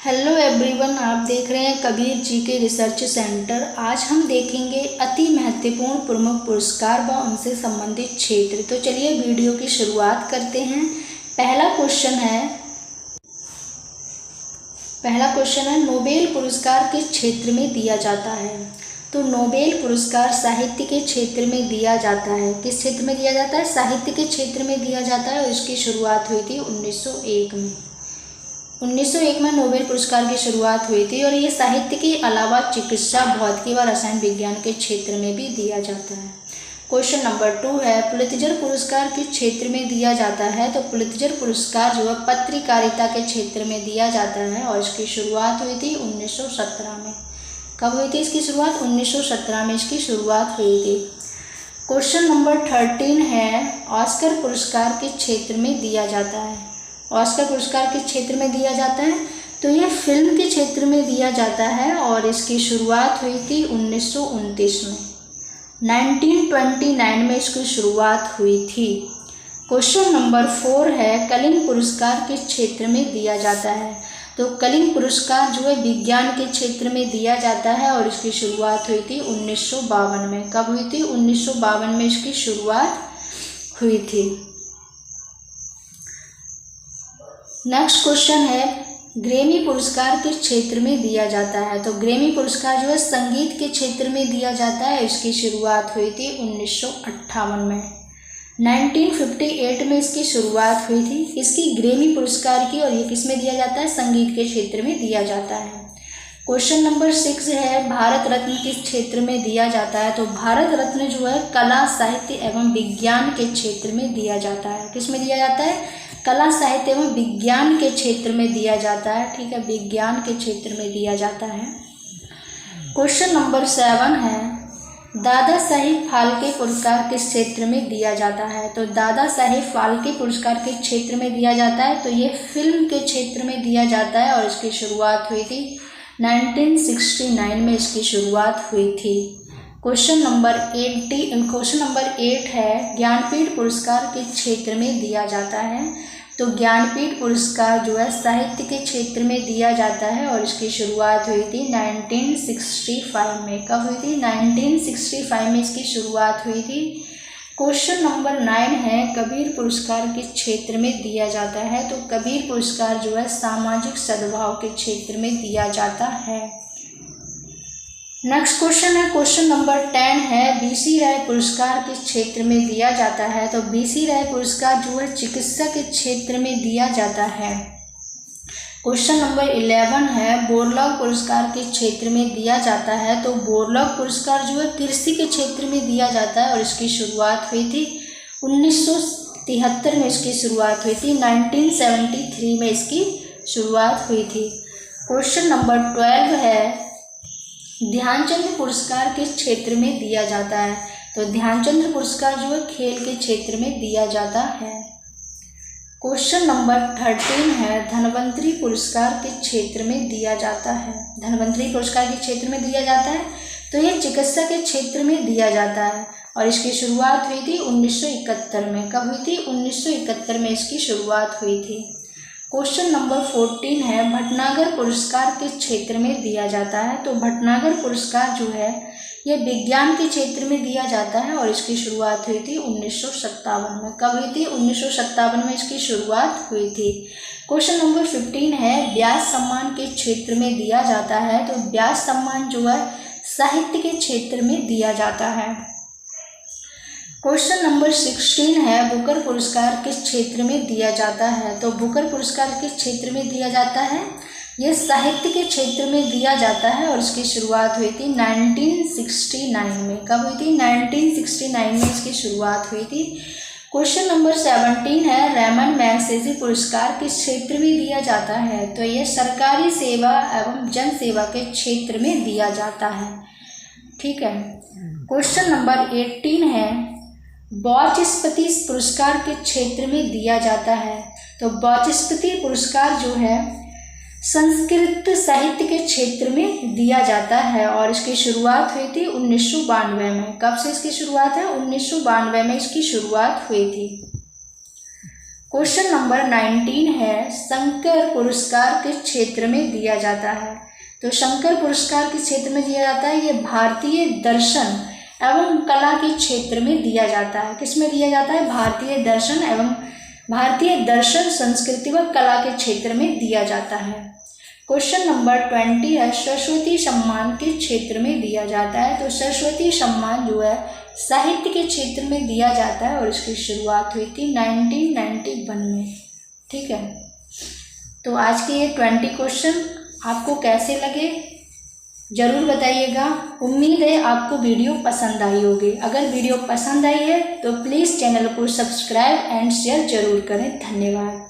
Hello everyone, आप देख रहे हैं कबीर जी के रिसर्च सेंटर। आज हम देखेंगे अति महत्वपूर्ण प्रमुख पुरस्कार व उनसे संबंधित क्षेत्र। तो चलिए वीडियो की शुरुआत करते हैं। पहला क्वेश्चन है नोबेल पुरस्कार किस क्षेत्र में दिया जाता है। तो नोबेल पुरस्कार साहित्य के क्षेत्र में दिया जाता है। किस क्षेत्र में दिया जाता है? साहित्य के क्षेत्र में दिया जाता है और इसकी शुरुआत हुई थी 1901 में। 1901 में नोबेल पुरस्कार की शुरुआत हुई थी और ये साहित्य के अलावा चिकित्सा, भौतिकी व रसायन विज्ञान के क्षेत्र में भी दिया जाता है। क्वेश्चन नंबर 2 है पुलित्जर पुरस्कार किस क्षेत्र में दिया जाता है। तो पुलित्जर पुरस्कार जो है पत्रकारिता के क्षेत्र में दिया जाता है और इसकी शुरुआत हुई थी 1917 में। कब हुई थी इसकी शुरुआत? 1917 में इसकी शुरुआत हुई थी। क्वेश्चन नंबर 13 है ऑस्कर पुरस्कार किस क्षेत्र में दिया जाता है। ऑस्कर पुरस्कार किस क्षेत्र में दिया जाता है? तो ये फिल्म के क्षेत्र में दिया जाता है और इसकी शुरुआत हुई थी 1929 में। 1929 में इसकी शुरुआत हुई थी। क्वेश्चन नंबर 4 है कलिंग पुरस्कार किस क्षेत्र में दिया जाता है। तो कलिंग पुरस्कार जो है विज्ञान के क्षेत्र में दिया जाता है और इसकी शुरुआत हुई थी 1952 में। कब हुई थी? 1952 में इसकी शुरुआत हुई थी। नेक्स्ट क्वेश्चन है ग्रैमी पुरस्कार किस क्षेत्र में दिया जाता है। तो ग्रैमी पुरस्कार जो है संगीत के क्षेत्र में दिया जाता है। इसकी शुरुआत हुई थी 1958 में। 1958 में इसकी शुरुआत हुई थी इसकी ग्रैमी पुरस्कार की और ये किस में दिया जाता है? संगीत के क्षेत्र में दिया जाता है। क्वेश्चन नंबर 6 है भारत रत्न किस क्षेत्र में दिया जाता है। तो भारत रत्न जो है कला, साहित्य एवं विज्ञान के क्षेत्र में दिया जाता है। किस में दिया जाता है? कला, साहित्य एवं विज्ञान के क्षेत्र में दिया जाता है। ठीक है, विज्ञान के क्षेत्र में दिया जाता है। क्वेश्चन नंबर 7 है दादा साहिब फाल्के पुरस्कार किस क्षेत्र में दिया जाता है। तो दादा साहिब फाल्के पुरस्कार किस क्षेत्र में दिया जाता है। तो ये फिल्म के क्षेत्र में दिया जाता है और इसकी शुरुआत हुई थी 1969 में इसकी शुरुआत हुई थी। क्वेश्चन नंबर 8 है ज्ञानपीठ पुरस्कार किस क्षेत्र में दिया जाता है। तो ज्ञानपीठ पुरस्कार जो है साहित्य के क्षेत्र में दिया जाता है और इसकी शुरुआत हुई थी 1965 में। कब हुई थी? 1965 में इसकी शुरुआत हुई थी। क्वेश्चन नंबर 9 है कबीर पुरस्कार किस क्षेत्र में दिया जाता है। तो कबीर पुरस्कार जो है सामाजिक सद्भाव के क्षेत्र में दिया जाता है। नेक्स्ट क्वेश्चन है क्वेश्चन नंबर 10 है बीसी राय पुरस्कार किस क्षेत्र में दिया जाता है। तो बीसी राय पुरस्कार जो है चिकित्सा के क्षेत्र में दिया जाता है। क्वेश्चन नंबर 11 है बोरलॉग पुरस्कार किस क्षेत्र में दिया जाता है। तो बोरलॉग पुरस्कार जो है कृषि के क्षेत्र में दिया जाता है और इसकी शुरुआत हुई थी 1973 में इसकी शुरुआत हुई थी। 1973 में इसकी शुरुआत हुई थी। क्वेश्चन नंबर 12 है ध्यानचंद पुरस्कार किस क्षेत्र में दिया जाता है। तो ध्यानचंद पुरस्कार जो है खेल के क्षेत्र में दिया जाता है। क्वेश्चन नंबर 13 है धन्वंतरी पुरस्कार किस क्षेत्र में दिया जाता है। धन्वंतरी पुरस्कार किस क्षेत्र में दिया जाता है। तो ये चिकित्सा के क्षेत्र में दिया जाता है और इसकी शुरुआत हुई थी 1971 में। कब हुई थी? 1971 में इसकी शुरुआत हुई थी। क्वेश्चन नंबर 14 है भटनागर पुरस्कार किस क्षेत्र में दिया जाता है। तो भटनागर पुरस्कार जो है ये विज्ञान के क्षेत्र में दिया जाता है और इसकी शुरुआत हुई थी 1957 में। कब हुई थी? 1957 में इसकी शुरुआत हुई थी। क्वेश्चन नंबर 15 है व्यास सम्मान किस क्षेत्र में दिया जाता है। तो व्यास सम्मान जो है साहित्य के क्षेत्र में दिया जाता है। क्वेश्चन नंबर 16 है बुकर पुरस्कार किस क्षेत्र में दिया जाता है। तो बुकर पुरस्कार किस क्षेत्र में दिया जाता है? यह साहित्य के क्षेत्र में दिया जाता है और इसकी शुरुआत हुई थी 1969 में। कब हुई थी? 1969 में इसकी शुरुआत हुई थी। क्वेश्चन नंबर 17 है रेमन मैगसेसे पुरस्कार किस क्षेत्र में दिया जाता है। तो यह सरकारी सेवा एवं जन सेवा के क्षेत्र में दिया जाता है। ठीक है। क्वेश्चन नंबर 18 है वाचस्पति पुरस्कार के क्षेत्र में दिया जाता है। तो वाचस्पति पुरस्कार जो है संस्कृत साहित्य के क्षेत्र में दिया जाता है और इसकी शुरुआत हुई थी 1992 में। कब से इसकी शुरुआत है? 1992 में इसकी शुरुआत हुई थी। क्वेश्चन नंबर 19 है, शंकर पुरस्कार किस क्षेत्र में दिया जाता है? तो शंकर पुरस्कार किस क्षेत्र में दिया जाता है? ये भारतीय दर्शन एवं कला के क्षेत्र में दिया जाता है। किस में दिया जाता है? भारतीय दर्शन संस्कृति व कला के क्षेत्र में दिया जाता है। क्वेश्चन नंबर 20 है, सरस्वती सम्मान किस क्षेत्र में दिया जाता है? तो सरस्वती सम्मान जो है साहित्य के क्षेत्र में दिया जाता है और इसकी शुरुआत हुई थी 1991 में। ठीक है, तो आज के ये 20 क्वेश्चन आपको कैसे लगे ज़रूर बताइएगा। उम्मीद है आपको वीडियो पसंद आई होगी। अगर वीडियो पसंद आई है तो प्लीज़ चैनल को सब्सक्राइब एंड शेयर ज़रूर करें। धन्यवाद।